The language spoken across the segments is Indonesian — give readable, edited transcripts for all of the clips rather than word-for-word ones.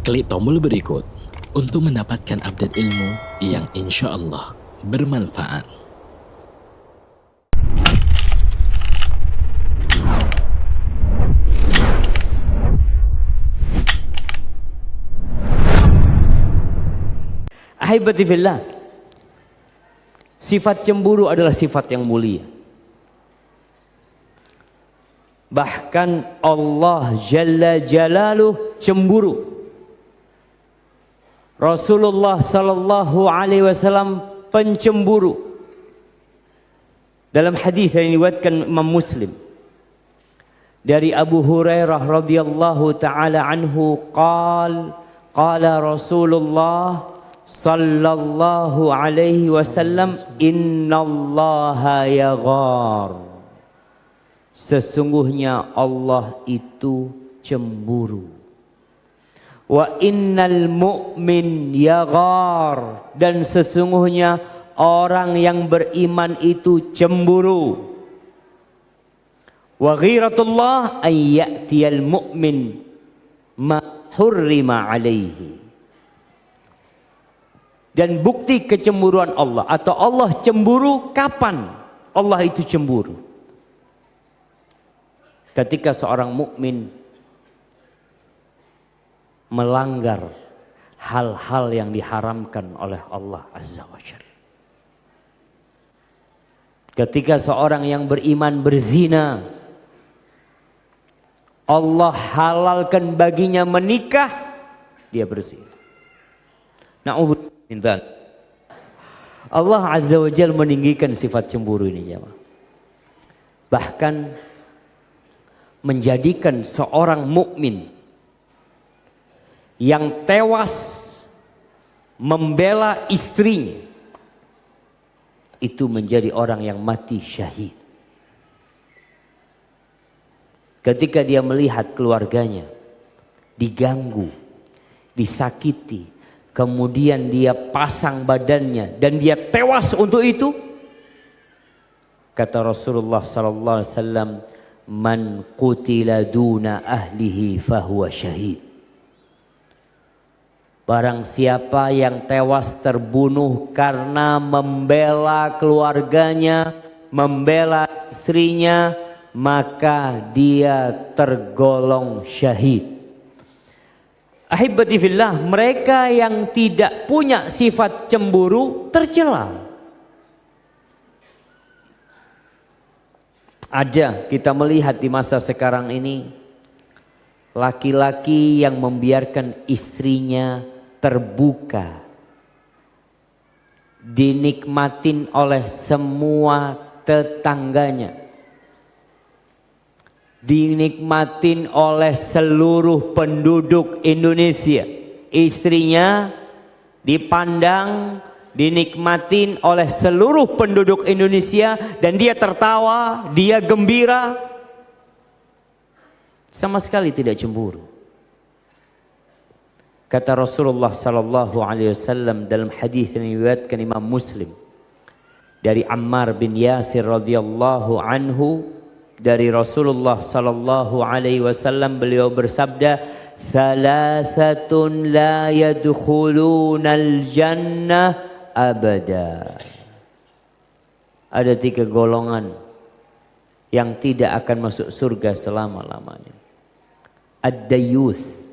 Klik tombol berikut untuk mendapatkan update ilmu yang insya Allah bermanfaat. Ahibati fillah, sifat cemburu adalah sifat yang mulia. Bahkan Allah Jalla Jalaluh cemburu. Rasulullah sallallahu alaihi wasallam pencemburu. Dalam hadis yang diriwayatkan Imam Muslim dari Abu Hurairah radhiyallahu taala anhu qala Rasulullah sallallahu alaihi wasallam, innallaha yaghar, sesungguhnya Allah itu cemburu. Wa innal mu'min yaghar, dan sesungguhnya orang yang beriman itu cemburu. Wa ghiratullah ay ya'tiyal mu'min ma hurrima alaihi. Dan bukti kecemburuan Allah atau Allah cemburu kapan? Allah itu cemburu ketika seorang mukmin melanggar hal-hal yang diharamkan oleh Allah Azza wa Jalla. Ketika seorang yang beriman berzina, Allah halalkan baginya menikah, dia berzina. Na'udzubillah. Allah Azza wa Jalla meninggikan sifat cemburu ini, jemaah. Bahkan menjadikan seorang mukmin yang tewas membela istrinya itu menjadi orang yang mati syahid. Ketika dia melihat keluarganya diganggu, disakiti, kemudian dia pasang badannya dan dia tewas untuk itu, kata Rasulullah sallallahu alaihi wasallam, man qutila duna ahlihi fahuwa syahid. Barang siapa yang tewas terbunuh karena membela keluarganya, membela istrinya, maka dia tergolong syahid. Ahibati fillah, mereka yang tidak punya sifat cemburu tercela. Ada, kita melihat di masa sekarang ini laki-laki yang membiarkan istrinya terbuka, dinikmatin oleh semua tetangganya, dinikmatin oleh seluruh penduduk Indonesia. Istrinya dipandang, dinikmatin oleh seluruh penduduk Indonesia, dan dia tertawa, dia gembira, sama sekali tidak cemburu. Kata Rasulullah sallallahu alaihi wasallam dalam hadis yang diriwayatkan Imam Muslim dari Ammar bin Yasir radhiyallahu anhu, dari Rasulullah sallallahu alaihi wasallam, beliau bersabda, "Thalathatun la yadkhulunal jannah abada." Ada 3 golongan yang tidak akan masuk surga selama-lamanya. Ad-dayyuth,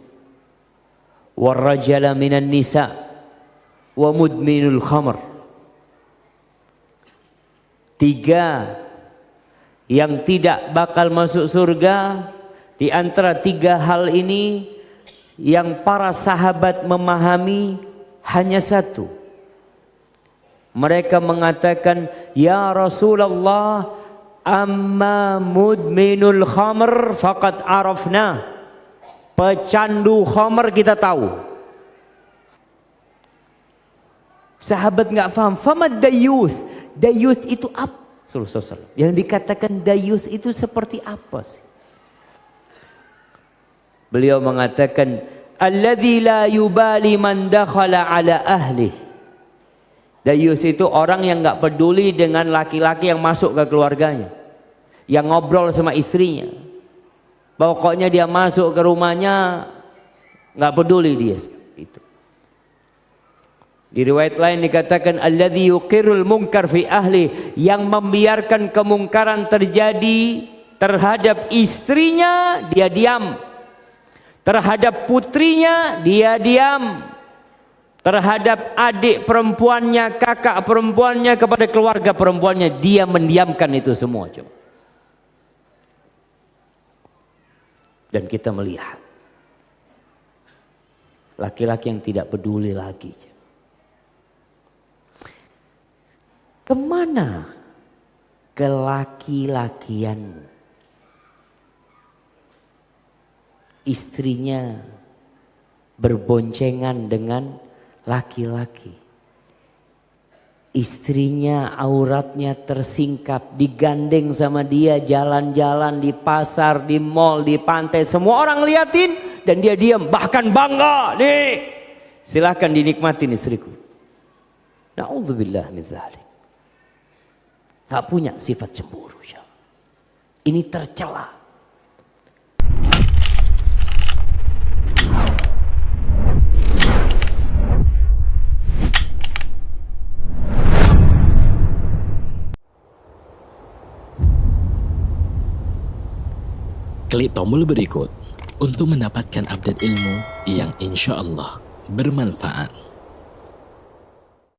warrajala minan nisa, wa mudminul khamr. 3 yang tidak bakal masuk surga. Di antara 3 hal ini yang para sahabat memahami hanya 1. Mereka mengatakan, ya Rasulullah, amma mudminul khamr faqad arafna. Pecandu khamr kita tahu. Sahabat nggak paham. Famad dayuth. Dayuth itu apa? Yang dikatakan dayuth itu seperti apa sih? Beliau mengatakan, alladzi la yubali man dakhala ala ahli. Dayuth itu orang yang nggak peduli dengan laki-laki yang masuk ke keluarganya, yang ngobrol sama istrinya. Pokoknya dia masuk ke rumahnya, nggak peduli dia itu. Di riwayat lain dikatakan alladzi yuqirrul munkar fi ahli, yang membiarkan kemungkaran terjadi terhadap istrinya dia diam, terhadap putrinya dia diam, terhadap adik perempuannya, kakak perempuannya, kepada keluarga perempuannya dia mendiamkan itu semua. Coba. Dan kita melihat laki-laki yang tidak peduli lagi. Kemana kelaki-lakianmu? Istrinya berboncengan dengan laki-laki. Istrinya auratnya tersingkap, digandeng sama dia jalan-jalan di pasar, di mall, di pantai. Semua orang liatin dan dia diam, bahkan bangga. Nih, silahkan dinikmatin istriku. Na'udzubillah min dzalik. Tak punya sifat cemburu. Ini tercela. Klik tombol berikut untuk mendapatkan update ilmu yang insya Allah bermanfaat.